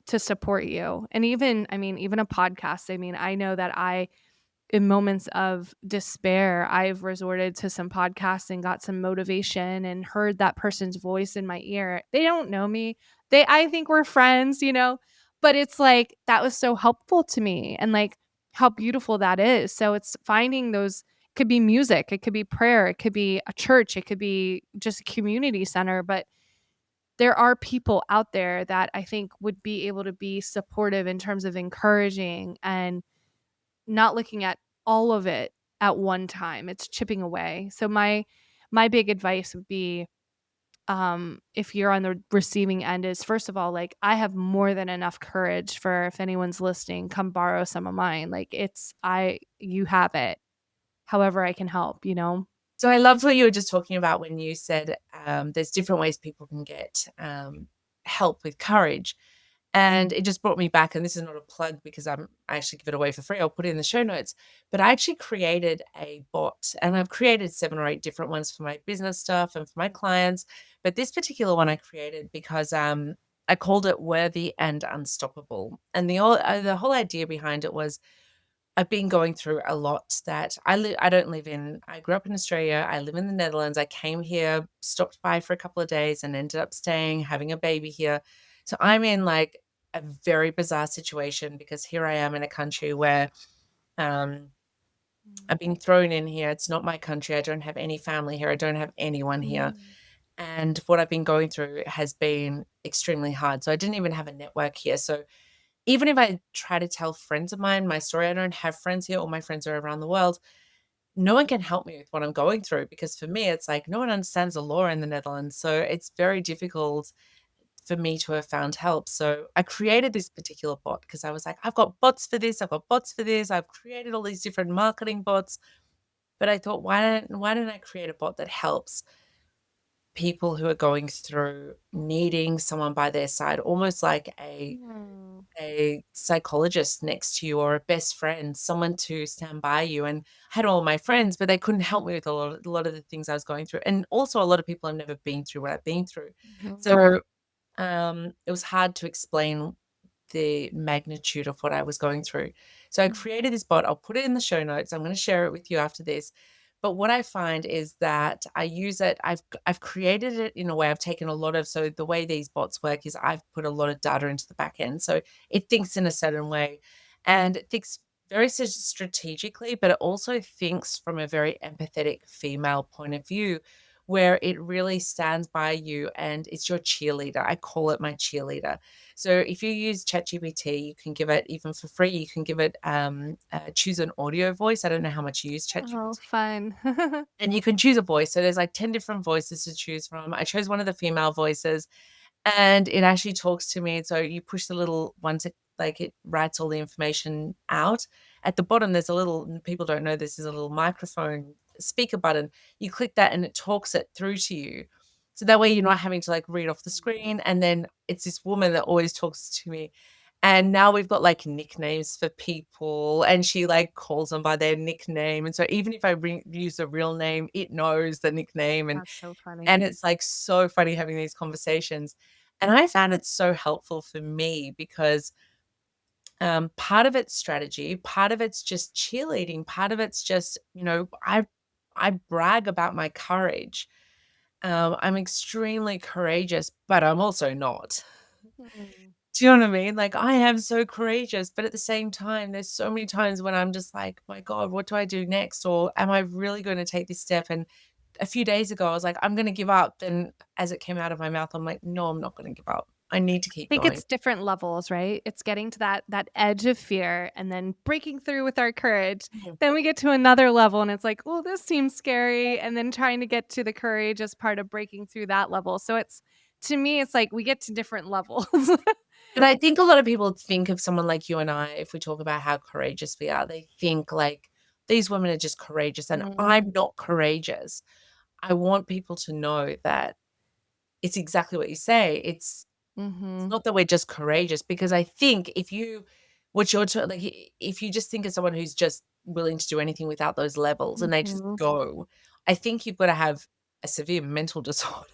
to support you. And even, I mean, even a podcast. I mean, I know that in moments of despair, I've resorted to some podcasts and got some motivation and heard that person's voice in my ear. They don't know me. I think we're friends, but it's like that was so helpful to me, and like how beautiful that is. So it's finding those, it could be music, it could be prayer, it could be a church, it could be just a community center, but there are people out there that I think would be able to be supportive in terms of encouraging and not looking at all of it at one time. It's chipping away. So my big advice would be, if you're on the receiving end, is first of all, like I have more than enough courage for, if anyone's listening, come borrow some of mine. Like you have it. However I can help. So I loved what you were just talking about when you said there's different ways people can get help with courage. And it just brought me back, and this is not a plug because I actually give it away for free. I'll put it in the show notes. But I actually created a bot, and I've created 7 or 8 different ones for my business stuff and for my clients. But this particular one I created because I called it Worthy and Unstoppable. And the whole idea behind it was, I've been going through a lot that I grew up in Australia. I live in the Netherlands. I came here, stopped by for a couple of days and ended up staying, having a baby here. So I'm in like a very bizarre situation because here I am in a country where um, I've been thrown in here. It's not my country. I don't have any family here. I don't have anyone here. And what I've been going through has been extremely hard. So I didn't even have a network here. So even if I try to tell friends of mine my story, I don't have friends here. All my friends are around the world. No one can help me with what I'm going through because for me, it's like no one understands the law in the Netherlands. So it's very difficult for me to have found help. So I created this particular bot because I was like, I've got bots for this. I've got bots for this. I've created all these different marketing bots. But I thought, why don't I create a bot that helps people who are going through needing someone by their side, almost like a psychologist next to you or a best friend, someone to stand by you. And I had all my friends, but they couldn't help me with a lot of the things I was going through. And also a lot of people have never been through what I've been through. So it was hard to explain the magnitude of what I was going through. So I created this bot. I'll put it in the show notes. I'm going to share it with you after this. But what I find is that I use it. I've created it in a way. I've taken a lot of, so the way these bots work is I've put a lot of data into the back end. So it thinks in a certain way, and it thinks very strategically, but it also thinks from a very empathetic female point of view, where it really stands by you and it's your cheerleader. I call it my cheerleader. So if you use ChatGPT, you can give it, even for free, you can give it choose an audio voice. I don't know how much you use ChatGPT. Oh, fun. And you can choose a voice. So there's like 10 different voices to choose from. I chose one of the female voices and it actually talks to me. So you push the little one to, like, it writes all the information out. At the bottom, there's a little, people don't know this, is a little microphone speaker button. You click that and it talks it through to you. So that way you're not having to like read off the screen. And then it's this woman that always talks to me. And now we've got like nicknames for people, and she like calls them by their nickname. And so even if I use a real name, it knows the nickname. That's so funny. And it's like so funny having these conversations. And I found it so helpful for me because part of it's strategy, part of it's just cheerleading, part of it's just, I brag about my courage. I'm extremely courageous, but I'm also not. Mm. Do you know what I mean? Like, I am so courageous, but at the same time, there's so many times when I'm just like, my God, what do I do next? Or am I really going to take this step? And a few days ago, I was like, I'm going to give up. Then as it came out of my mouth, I'm like, no, I'm not going to give up. I need to keep I think going. it's different levels, right? It's getting to that edge of fear and then breaking through with our courage. Mhm. Then we get to another level and it's like, "Oh, this seems scary." And then trying to get to the courage as part of breaking through that level. So it's to me, it's like we get to different levels. But I think a lot of people think of someone like you and I, if we talk about how courageous we are, they think like these women are just courageous and Mm, I'm not courageous. I want people to know that it's exactly what you say. It's mhm, not that we're just courageous, because I think what you're like, if you just think of someone who's just willing to do anything without those levels and they just mhm. go, I think you've got to have a severe mental disorder.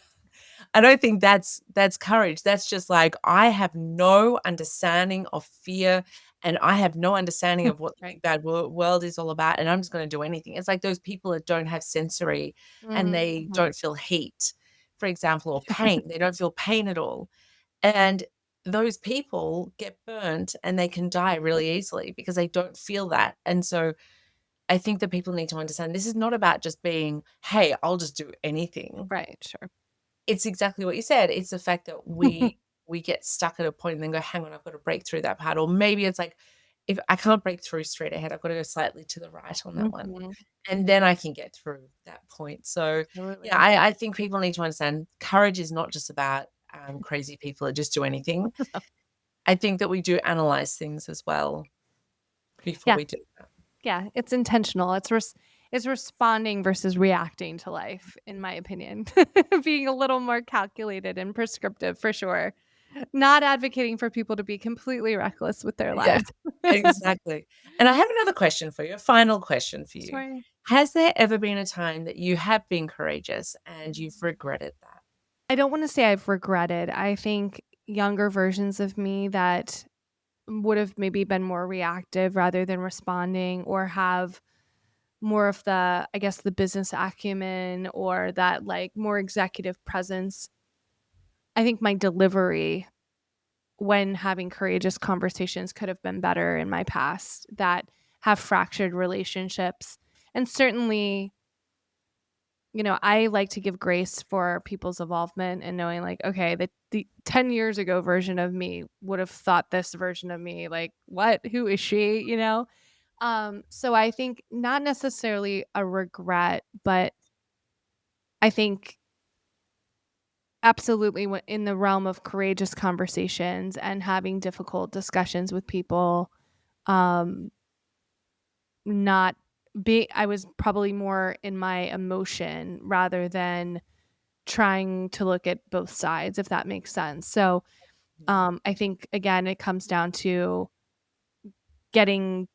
I don't think that's courage. That's just like, I have no understanding of fear, and I have no understanding of what the Right. big bad world is all about, and I'm just going to do anything. It's like those people that don't have sensory and Mhm, they mhm. don't feel heat, for example, or pain. They don't feel pain at all. And those people get burnt and they can die really easily because they don't feel that. And so I think that people need to understand this is not about just being, hey, I'll just do anything. Right, sure. It's exactly what you said. It's the fact that we get stuck at a point and then go, hang on, I've got to break through that part. Or maybe it's like, if I can't break through straight ahead, I've got to go slightly to the right on that one. Mhm. And then I can get through that point. So yeah, Absolutely. I think people need to understand courage is not just about crazy people that just do anything. I think that we do analyze things as well before Yeah. we do that. Yeah, it's intentional. It's responding versus reacting to life, in my opinion. Being a little more calculated and prescriptive for sure. Not advocating for people to be completely reckless with their Yeah, lives. exactly. And I have another question for you, a final question for you. Sure. Has there ever been a time that you have been courageous and you've regretted that? I don't want to say I've regretted. I think younger versions of me that would have maybe been more reactive rather than responding or have more of the, I guess, the business acumen or that like more executive presence. I think my delivery when having courageous conversations could have been better in my past that have fractured relationships. And certainly, I like to give grace for people's involvement and knowing like, okay, the 10 years ago version of me would have thought this version of me, like, what? Who is she? So I think not necessarily a regret, but I think absolutely in the realm of courageous conversations and having difficult discussions with people, um, not be I was probably more in my emotion rather than trying to look at both sides, if that makes sense. So, I think again, it comes down to getting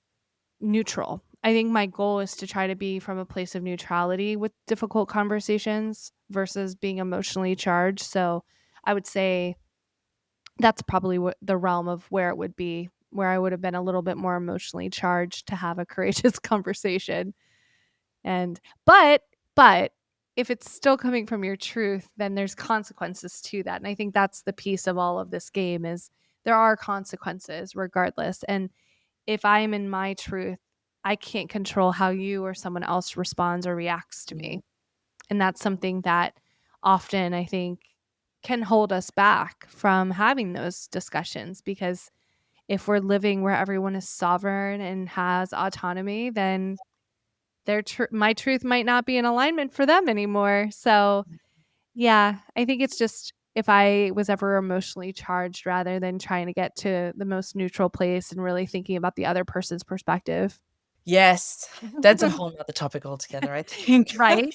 neutral. I think my goal is to try to be from a place of neutrality with difficult conversations versus being emotionally charged. So, I would say that's probably what the realm of where it would be, where I would have been a little bit more emotionally charged to have a courageous conversation. And but if it's still coming from your truth, then there's consequences to that. And I think that's the piece of all of this game is there are consequences regardless. And if I am in my truth, I can't control how you or someone else responds or reacts to Mhm. me. And that's something that often I think can hold us back from having those discussions because if we're living where everyone is sovereign and has autonomy, then my truth might not be in alignment for them anymore. So, yeah, I think it's just if I was ever emotionally charged rather than trying to get to the most neutral place and really thinking about the other person's perspective. Yes, that's a whole nother topic altogether, I think. Right?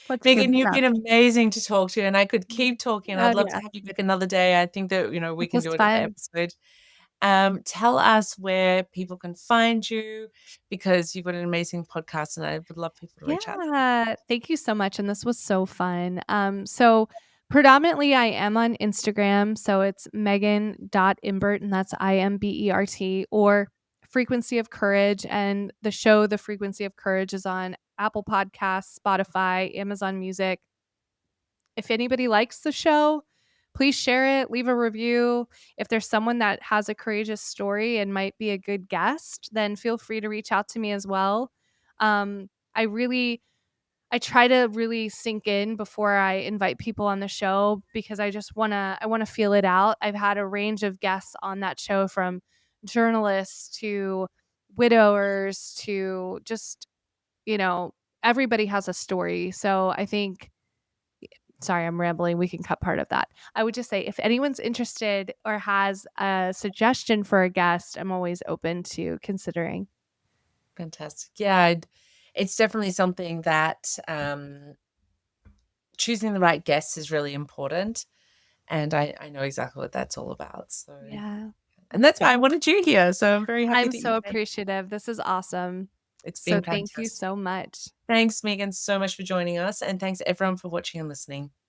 Let's good Megan, you've stuff. been amazing to talk to, and I could keep talking, and Oh, I'd love to yeah. have you back another day. I think that, we It can was do another fun. episode. Tell us where people can find you, because you've got an amazing podcast, and I would love people to reach out. Yeah, thank you so much, and this was so fun. So predominantly I am on Instagram, so it's Megan.Imbert, and that's Imbert, or Frequency of Courage, and the show The Frequency of Courage is on Apple Podcasts, Spotify, Amazon Music. If anybody likes the show, please share it, leave a review. If there's someone that has a courageous story and might be a good guest, then feel free to reach out to me as well. I try to really sink in before I invite people on the show because I wanna feel it out. I've had a range of guests on that show, from journalists to widowers to just, you know, everybody has a story. So I think, sorry, I'm rambling. We can cut part of that. I would just say if anyone's interested or has a suggestion for a guest, I'm always open to considering. Fantastic. Yeah, it's definitely something that, choosing the right guests is really important, and I know exactly what that's all about, so Yeah. and that's why I wanted you here, so I'm very happy I'm that you so came. appreciative. This is awesome. It's So been thank you fantastic. so much. Thanks, Megan, so much for joining us, and thanks everyone for watching and listening.